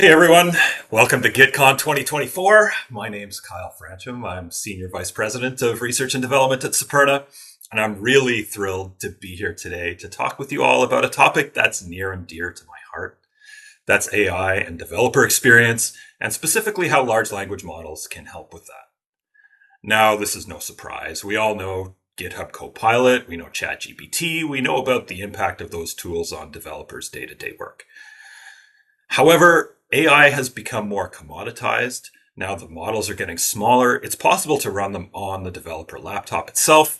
Hey everyone, welcome to GitKon 2024. My name's Kyle Fransham. I'm Senior Vice President of Research and Development at Superna, and I'm really thrilled to be here today to talk with you all about a topic that's near and dear to my heart. That's AI and developer experience, and specifically how large language models can help with that. Now, this is no surprise. We all know GitHub Copilot, we know ChatGPT, we know about the impact of those tools on developers' day-to-day work. However, AI has become more commoditized. Now the models are getting smaller. It's possible to run them on the developer laptop itself.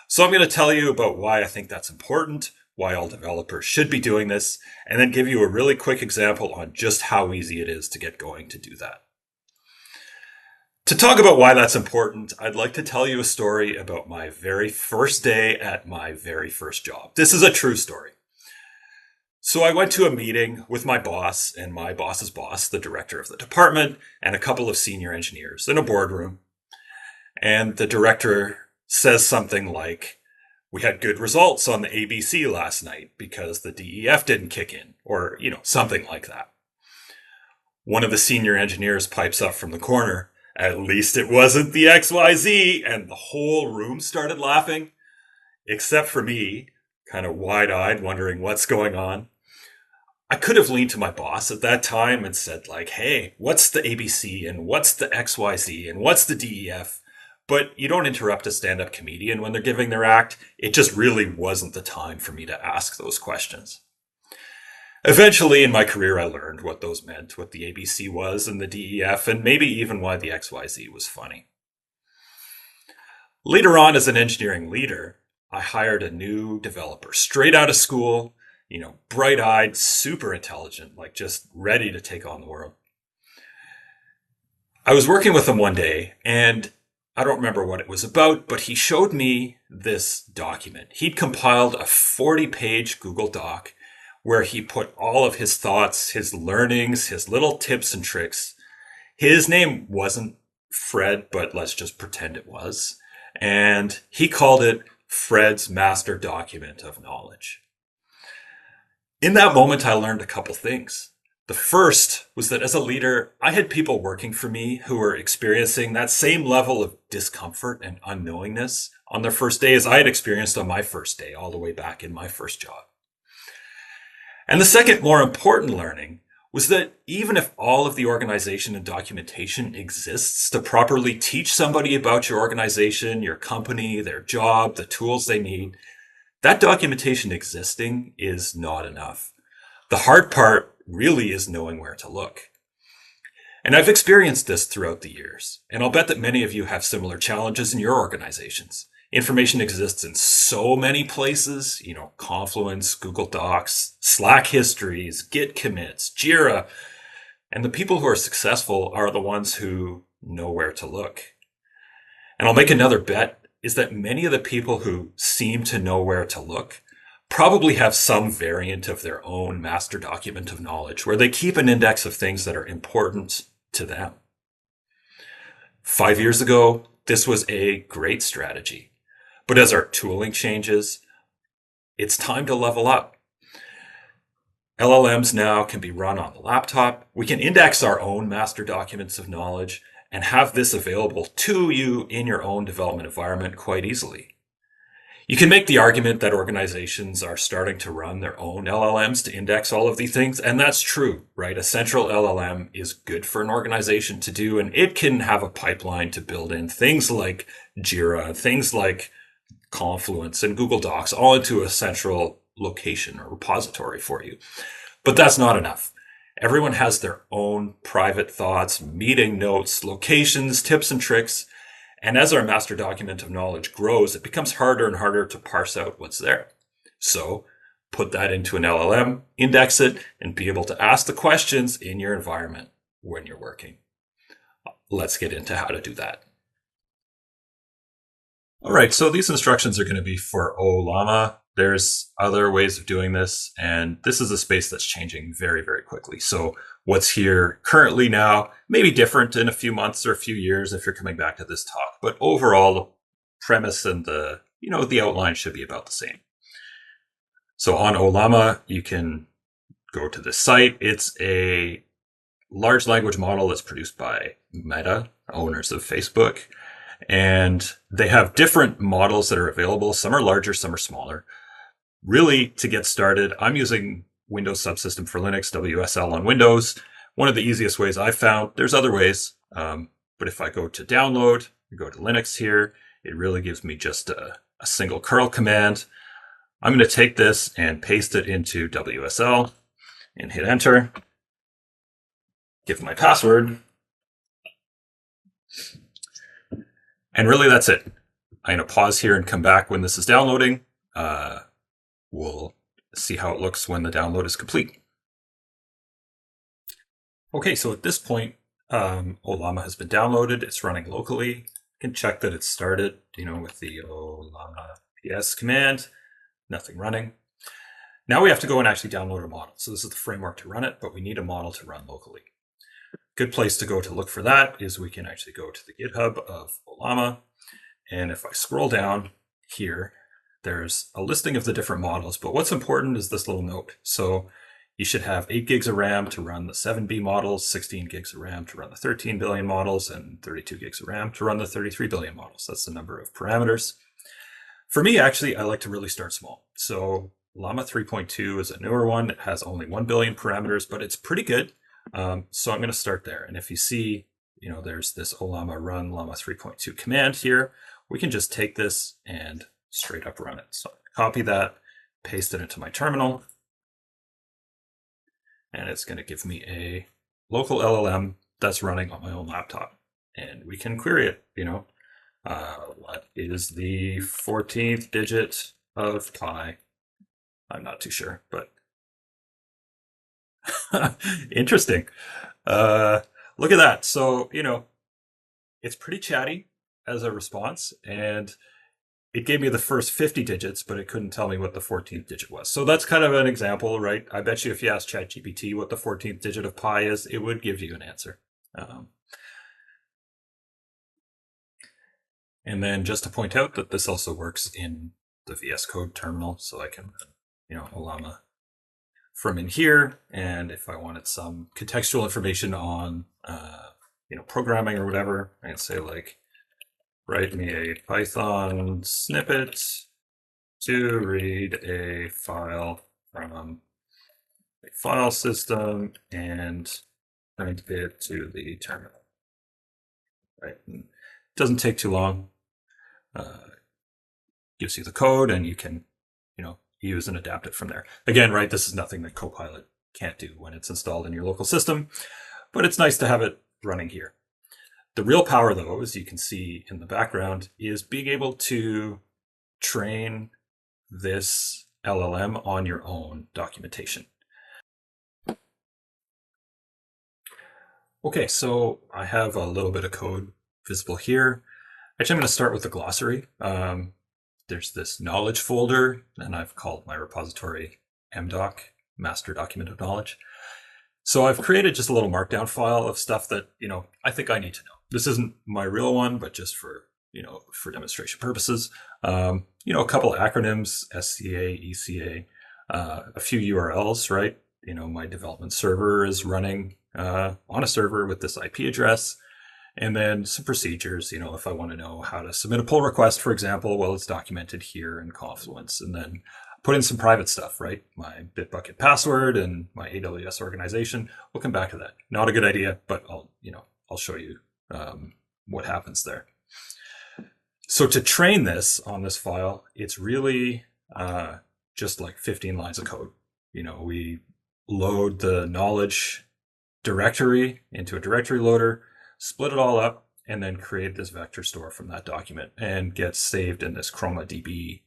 So I'm going to tell you about why I think that's important, why all developers should be doing this, and then give you a really quick example on just how easy it is to get going to do that. To talk about why that's important, I'd like to tell you a story about my very first day at my very first job. This is a true story. So I went to a meeting with my boss and my boss's boss, the director of the department, and a couple of senior engineers in a boardroom. And the director says something like, "We had good results on the ABC last night because the DEF didn't kick in," or, something like that. One of the senior engineers pipes up from the corner, "At least it wasn't the XYZ," and the whole room started laughing, except for me, kind of wide-eyed, wondering what's going on. I could have leaned to my boss at that time and said, "Hey, what's the ABC and what's the XYZ and what's the DEF?" But you don't interrupt a stand-up comedian when they're giving their act. It just really wasn't the time for me to ask those questions. Eventually in my career, I learned what those meant, what the ABC was and the DEF, and maybe even why the XYZ was funny. Later on, as an engineering leader, I hired a new developer straight out of school, bright-eyed, super intelligent, just ready to take on the world. I was working with him one day, and I don't remember what it was about, but he showed me this document. He'd compiled a 40-page Google Doc where he put all of his thoughts, his learnings, his little tips and tricks. His name wasn't Fred, but let's just pretend it was. And he called it Fred's Master Document of Knowledge. In that moment, I learned a couple things. The first was that as a leader, I had people working for me who were experiencing that same level of discomfort and unknowingness on their first day as I had experienced on my first day, all the way back in my first job. And the second, more important learning was that even if all of the organization and documentation exists to properly teach somebody about your organization, your company, their job, the tools they need, that documentation existing is not enough. The hard part really is knowing where to look. And I've experienced this throughout the years, and I'll bet that many of you have similar challenges in your organizations. Information exists in so many places, Confluence, Google Docs, Slack histories, Git commits, Jira, and the people who are successful are the ones who know where to look. And I'll make another bet is that many of the people who seem to know where to look probably have some variant of their own master document of knowledge where they keep an index of things that are important to them. 5 years ago, this was a great strategy. But as our tooling changes, it's time to level up. LLMs now can be run on the laptop. We can index our own master documents of knowledge and have this available to you in your own development environment quite easily. You can make the argument that organizations are starting to run their own LLMs to index all of these things, and that's true, right? A central LLM is good for an organization to do, and it can have a pipeline to build in things like Jira, things like Confluence and Google Docs, all into a central location or repository for you. But that's not enough. Everyone has their own private thoughts, meeting notes, locations, tips and tricks. And as our master document of knowledge grows, it becomes harder and harder to parse out what's there. So put that into an LLM, index it, and be able to ask the questions in your environment when you're working. Let's get into how to do that. All right, so these instructions are going to be for Ollama. There's other ways of doing this, and this is a space that's changing very, very quickly. So what's here currently now may be different in a few months or a few years if you're coming back to this talk, but overall, the premise and the outline should be about the same. So on Ollama, you can go to this site. It's a large language model that's produced by Meta, owners of Facebook. And they have different models that are available. Some are larger, some are smaller. Really, to get started, I'm using Windows Subsystem for Linux, WSL on Windows. One of the easiest ways I've found. There's other ways, but if I go to download, go to Linux here, it really gives me just a single curl command. I'm going to take this and paste it into WSL and hit enter. Give my password. And really that's it. I'm going to pause here and come back when this is downloading. We'll see how it looks when the download is complete. Okay, so at this point, Ollama has been downloaded. It's running locally. You can check that it's started, with the Ollama ps command. Nothing running. Now we have to go and actually download a model. So this is the framework to run it, but we need a model to run locally. Good place to go to look for that is we can actually go to the GitHub of Ollama. And if I scroll down here, there's a listing of the different models, but what's important is this little note. So you should have 8 gigs of RAM to run the 7B models, 16 gigs of RAM to run the 13 billion models, and 32 gigs of RAM to run the 33 billion models. That's the number of parameters. For me, actually, I like to really start small. So Llama 3.2 is a newer one. It has only 1 billion parameters, but it's pretty good. So I'm going to start there. And if you see, there's this Ollama run Llama 3.2 command here, we can just take this and straight up run it. So copy that, paste it into my terminal, and it's going to give me a local LLM that's running on my own laptop. And we can query it, what is the 14th digit of pi? I'm not too sure, but interesting. Look at that. So, it's pretty chatty as a response, and it gave me the first 50 digits, but it couldn't tell me what the 14th digit was. So that's kind of an example, right? I bet you if you asked ChatGPT what the 14th digit of pi is, it would give you an answer. And then just to point out that this also works in the VS Code terminal, so I can, Ollama from in here. And if I wanted some contextual information on, programming or whatever, I can say like, write me a Python snippet to read a file from a file system and print it to the terminal. Right? And it doesn't take too long. Gives you the code, and you can, use and adapt it from there. Again, right, this is nothing that Copilot can't do when it's installed in your local system, but it's nice to have it running here. The real power, though, as you can see in the background, is being able to train this LLM on your own documentation. Okay, so I have a little bit of code visible here. Actually, I'm going to start with the glossary. There's this knowledge folder, and I've called my repository mdoc, master document of knowledge. So I've created just a little markdown file of stuff that, I think I need to know. This isn't my real one, but just for, for demonstration purposes. A couple of acronyms, SCA, ECA, a few URLs, right? My development server is running on a server with this IP address. And then some procedures, if I want to know how to submit a pull request, for example, well, it's documented here in Confluence. And then put in some private stuff, right? My Bitbucket password and my AWS organization. We'll come back to that. Not a good idea, but I'll show you what happens there. So to train this on this file, it's really just like 15 lines of code. We load the knowledge directory into a directory loader, split it all up, and then create this vector store from that document and get saved in this ChromaDB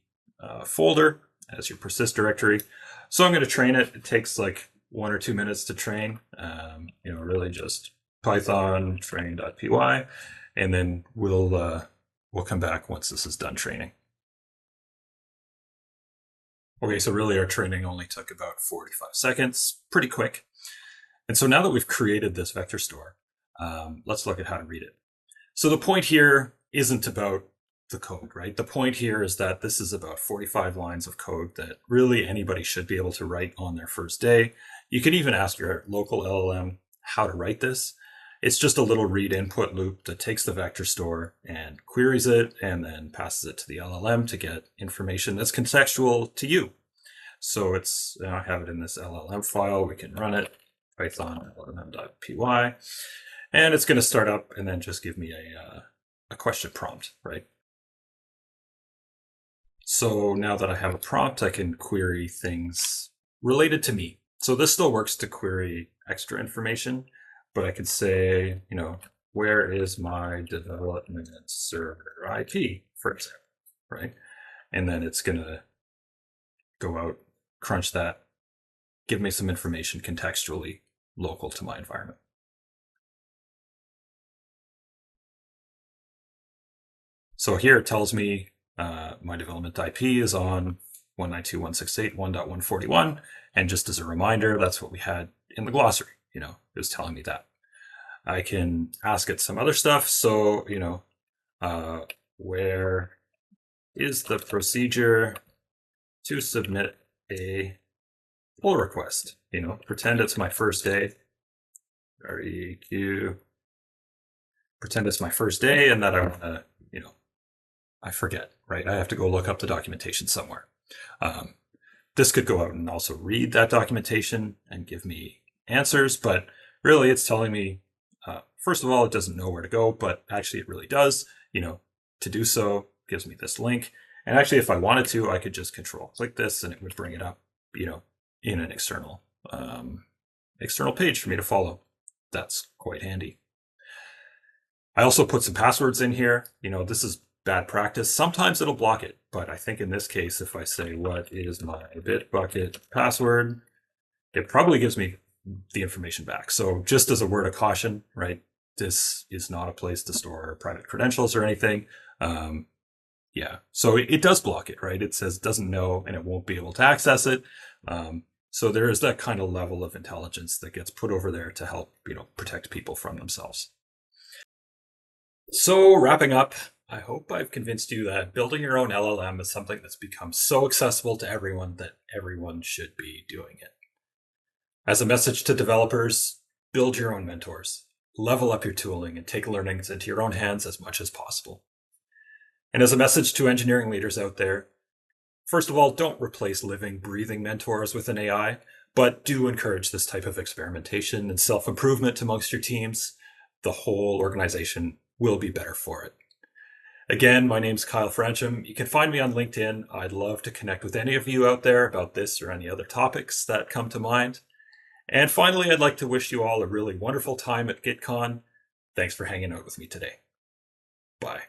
folder as your persist directory. So I'm going to train it. It takes like 1 or 2 minutes to train, really just Python train.py, and then we'll come back once this is done training. Okay, so really our training only took about 45 seconds, pretty quick. And so now that we've created this vector store, let's look at how to read it. So the point here isn't about the code, right? The point here is that this is about 45 lines of code that really anybody should be able to write on their first day. You can even ask your local LLM how to write this. It's just a little read input loop that takes the vector store and queries it and then passes it to the LLM to get information that's contextual to you. So I have it in this LLM file. We can run it, Python llm.py, and it's going to start up and then just give me a question prompt, right? So now that I have a prompt, I can query things related to me. So this still works to query extra information, but I could say, where is my development server IP, for example, right? And then it's going to go out, crunch that, give me some information contextually local to my environment. So here it tells me my development IP is on 192.168.1.141. And just as a reminder, that's what we had in the glossary, it was telling me that. I can ask it some other stuff. So, where is the procedure to submit a pull request? Pretend it's my first day. REQ. Pretend it's my first day and that I want to, I forget, right? I have to go look up the documentation somewhere. This could go out and also read that documentation and give me answers, but really it's telling me, first of all, it doesn't know where to go, but actually it really does. To do so, gives me this link. And actually, if I wanted to, I could just control click this and it would bring it up, in an external page for me to follow. That's quite handy. I also put some passwords in here. This is bad practice. Sometimes it'll block it, but I think in this case, if I say, what is my Bitbucket password, it probably gives me the information back. So just as a word of caution, right? This is not a place to store private credentials or anything. So it does block it, right? It says doesn't know and it won't be able to access it. So there is that kind of level of intelligence that gets put over there to help, protect people from themselves. So wrapping up, I hope I've convinced you that building your own LLM is something that's become so accessible to everyone that everyone should be doing it. As a message to developers, build your own mentors, level up your tooling, and take learnings into your own hands as much as possible. And as a message to engineering leaders out there, first of all, don't replace living, breathing mentors with an AI, but do encourage this type of experimentation and self-improvement amongst your teams. The whole organization will be better for it. Again, my name's Kyle Fransham. You can find me on LinkedIn. I'd love to connect with any of you out there about this or any other topics that come to mind. And finally, I'd like to wish you all a really wonderful time at GitKon. Thanks for hanging out with me today. Bye.